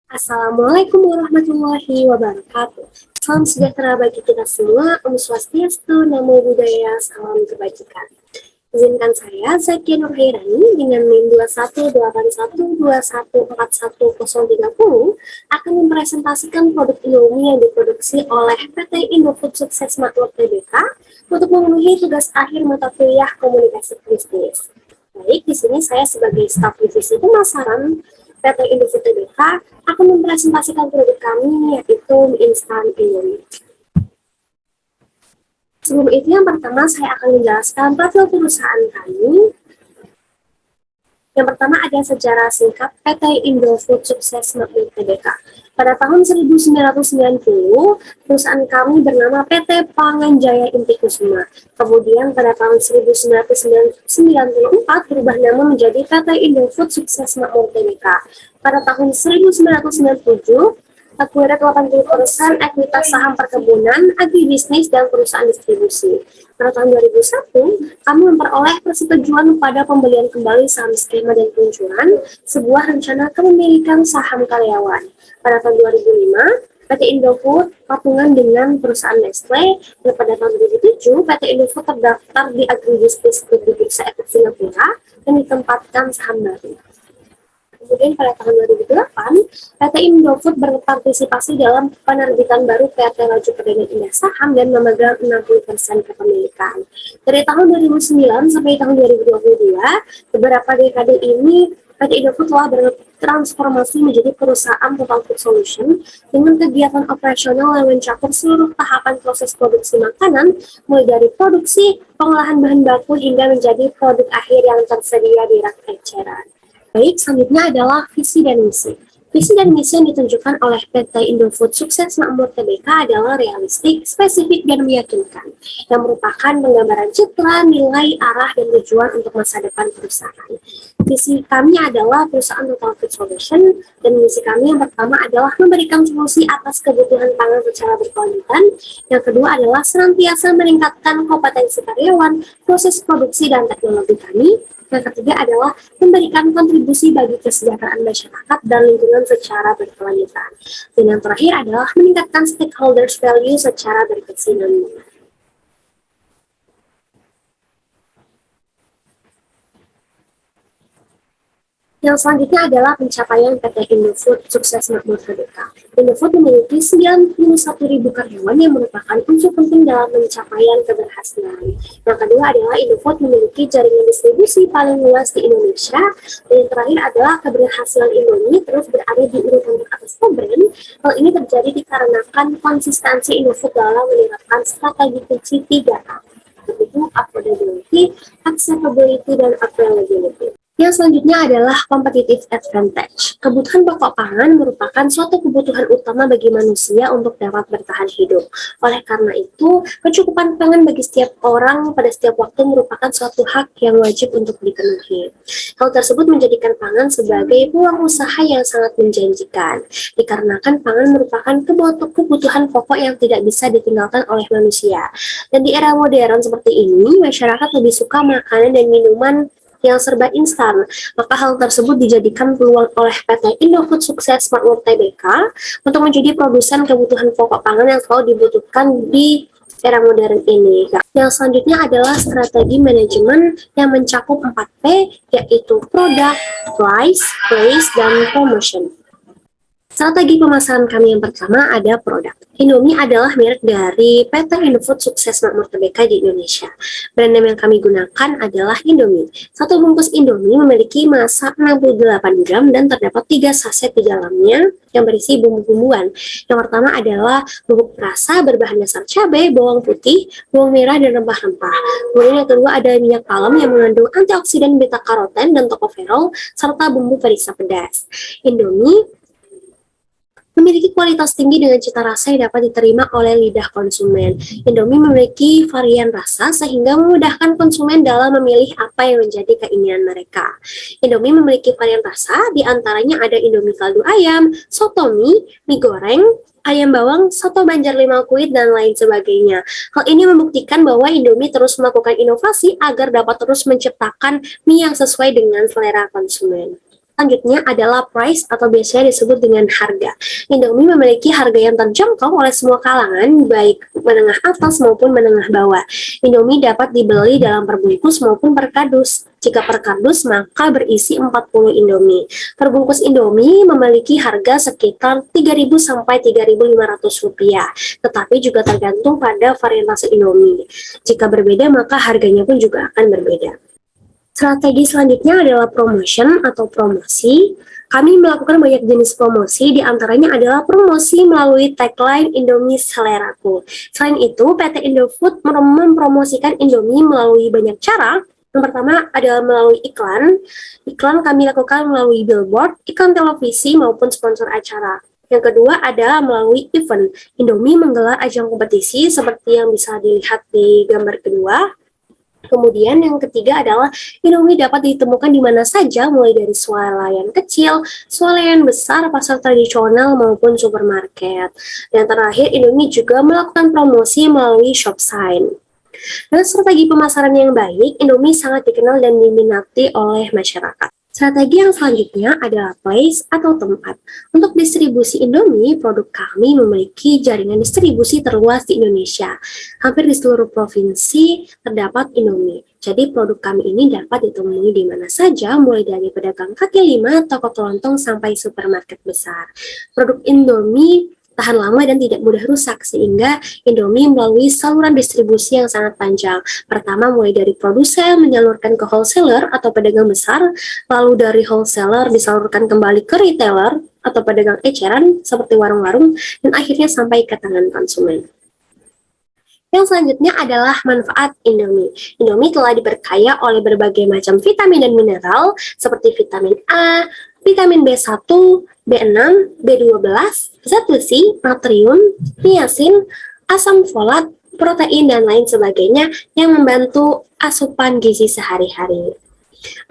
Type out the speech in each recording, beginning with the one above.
Assalamualaikum warahmatullahi wabarakatuh. Salam sejahtera bagi kita semua, Om Swastiastu, Namo Buddhaya, salam kebajikan. Izinkan saya, Zakia Nurhairani, dengan NIM 218121414030 akan mempresentasikan produk Indomie yang diproduksi oleh PT Indofood Sukses Makmur Tbk untuk memenuhi tugas akhir mata kuliah komunikasi bisnis. Baik, di sini saya sebagai staf divisi pemasaran PT Indofood Tbk akan mempresentasikan produk kami, yaitu mie instan Indomie. Sebelum itu, yang pertama saya akan menjelaskan profil perusahaan kami. Yang pertama ada sejarah singkat PT Indofood Sukses Makmur Tbk. Pada tahun 1990, perusahaan kami bernama PT Panganjaya Inti Kusuma. Kemudian pada tahun 1994 berubah nama menjadi PT Indofood Sukses Makmur Tbk. Pada tahun 1997, akurat 80% ekuitas saham perkebunan, agribisnis, dan perusahaan distribusi. Pada tahun 2001, kami memperoleh persetujuan pada pembelian kembali saham skema dan peluncuran sebuah rencana kepemilikan saham karyawan. Pada tahun 2005, PT Indofood patungan dengan perusahaan Nestle, dan pada tahun 2007, PT Indofood terdaftar di agribisnis di Bursa Efek Singapura dan ditempatkan saham baru. Kemudian pada tahun 2008, PT Indofood berpartisipasi dalam penerbitan baru PT Laju Perdana Indah Saham dan memegang 60% kepemilikan. Dari tahun 2009 sampai tahun 2022, beberapa dekade ini PT Indofood telah bertransformasi menjadi perusahaan Total Food Solution dengan kegiatan operasional yang mencakup seluruh tahapan proses produksi makanan, mulai dari produksi, pengolahan bahan baku hingga menjadi produk akhir yang tersedia di rak eceran. Baik, selanjutnya adalah visi dan misi. Visi dan misi yang ditunjukkan oleh PT Indofood Sukses Makmur Tbk adalah realistik, spesifik, dan meyakinkan, yang merupakan penggambaran citra, nilai, arah, dan tujuan untuk masa depan perusahaan. Visi kami adalah perusahaan Total Food Solution, dan misi kami yang pertama adalah memberikan solusi atas kebutuhan pangan secara berkelanjutan. Yang kedua adalah senantiasa meningkatkan kompetensi karyawan, proses produksi, dan teknologi kami. Yang ketiga adalah memberikan kontribusi bagi kesejahteraan masyarakat dan lingkungan secara berkelanjutan. Dan yang terakhir adalah meningkatkan stakeholders value secara berkesinambungan. Yang selanjutnya adalah pencapaian PT Indofood Sukses Makmur Tbk. Indofood memiliki 91.000 karyawan yang merupakan unsur penting dalam pencapaian keberhasilan. Yang kedua adalah Indofood memiliki jaringan distribusi paling luas di Indonesia. Dan yang terakhir adalah keberhasilan Indomie terus berada di urutan teratas brand. Hal ini terjadi dikarenakan konsistensi Indofood dalam menerapkan strategi kunci 3A, yaitu affordability, acceptability, dan availability. Yang selanjutnya adalah competitive advantage. Kebutuhan pokok pangan merupakan suatu kebutuhan utama bagi manusia untuk dapat bertahan hidup. Oleh karena itu, kecukupan pangan bagi setiap orang pada setiap waktu merupakan suatu hak yang wajib untuk dipenuhi. Hal tersebut menjadikan pangan sebagai peluang usaha yang sangat menjanjikan, dikarenakan pangan merupakan kebutuhan pokok yang tidak bisa ditinggalkan oleh manusia. Dan di era modern seperti ini, masyarakat lebih suka makanan dan minuman yang serba instan, maka hal tersebut dijadikan peluang oleh PT Indofood Sukses Makmur Tbk untuk menjadi produsen kebutuhan pokok pangan yang selalu dibutuhkan di era modern ini. Yang selanjutnya adalah strategi manajemen yang mencakup 4P, yaitu product, price, place, dan promotion. Strategi pemasaran kami yang pertama ada produk. Indomie adalah merek dari PT Indofood Sukses Makmur Tbk di Indonesia. Brand name yang kami gunakan adalah Indomie. Satu bungkus Indomie memiliki massa 68 gram dan terdapat 3 saset di dalamnya yang berisi bumbu-bumbuan. Yang pertama adalah bubuk perasa berbahan dasar cabai, bawang putih, bawang merah, dan rempah-rempah. Kemudian yang kedua ada minyak palem yang mengandung antioksidan beta-karoten dan tokoferol serta bumbu perisa pedas. Indomie memiliki kualitas tinggi dengan cita rasa yang dapat diterima oleh lidah konsumen. Indomie memiliki varian rasa sehingga memudahkan konsumen dalam memilih apa yang menjadi keinginan mereka. Indomie memiliki varian rasa, diantaranya ada Indomie kaldu ayam, soto mie goreng, ayam bawang, soto banjar limau kuit, dan lain sebagainya. Hal ini membuktikan bahwa Indomie terus melakukan inovasi agar dapat terus menciptakan mie yang sesuai dengan selera konsumen. Selanjutnya adalah price atau biasanya disebut dengan harga. Indomie memiliki harga yang terjangkau oleh semua kalangan, baik menengah atas maupun menengah bawah. Indomie dapat dibeli dalam perbungkus maupun per kardus. Jika per kardus, maka berisi 40 Indomie. Perbungkus Indomie memiliki harga sekitar 3.000 sampai 3.500 rupiah, tetapi juga tergantung pada varietas Indomie. Jika berbeda, maka harganya pun juga akan berbeda. Strategi selanjutnya adalah promotion atau promosi. Kami melakukan banyak jenis promosi, di antaranya adalah promosi melalui tagline Indomie Seleraku. Selain itu, PT Indofood mempromosikan Indomie melalui banyak cara. Yang pertama adalah melalui iklan. Iklan kami lakukan melalui billboard, iklan televisi, maupun sponsor acara. Yang kedua adalah melalui event. Indomie menggelar ajang kompetisi seperti yang bisa dilihat di gambar kedua. Kemudian yang ketiga adalah Indomie dapat ditemukan di mana saja, mulai dari swalayan kecil, swalayan besar, pasar tradisional maupun supermarket. Dan terakhir, Indomie juga melakukan promosi melalui shop sign. Dengan strategi pemasaran yang baik, Indomie sangat dikenal dan diminati oleh masyarakat. Strategi yang selanjutnya adalah place atau tempat. Untuk distribusi Indomie, produk kami memiliki jaringan distribusi terluas di Indonesia. Hampir di seluruh provinsi terdapat Indomie. Jadi produk kami ini dapat ditemui di mana saja, mulai dari pedagang kaki lima, toko kelontong, sampai supermarket besar. Produk Indomie tahan lama dan tidak mudah rusak, sehingga Indomie melalui saluran distribusi yang sangat panjang. Pertama, mulai dari produsen menyalurkan ke wholesaler atau pedagang besar, lalu dari wholesaler disalurkan kembali ke retailer atau pedagang eceran seperti warung-warung, dan akhirnya sampai ke tangan konsumen. Yang selanjutnya adalah manfaat Indomie. Indomie telah diperkaya oleh berbagai macam vitamin dan mineral seperti vitamin A, vitamin B1, B6, B12, zat besi, natrium, niacin, asam folat, protein, dan lain sebagainya yang membantu asupan gizi sehari-hari.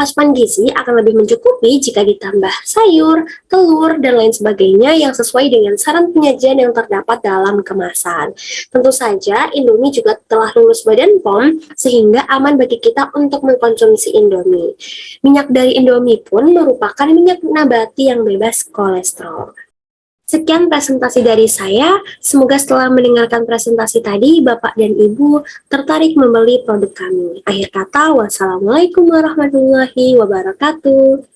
Asupan gizi akan lebih mencukupi jika ditambah sayur, telur, dan lain sebagainya yang sesuai dengan saran penyajian yang terdapat dalam kemasan. Tentu saja, Indomie juga telah lulus Badan POM sehingga aman bagi kita untuk mengkonsumsi Indomie. Minyak dari Indomie pun merupakan minyak nabati yang bebas kolesterol. Sekian presentasi dari saya. Semoga setelah mendengarkan presentasi tadi, Bapak dan Ibu tertarik membeli produk kami. Akhir kata, wassalamualaikum warahmatullahi wabarakatuh.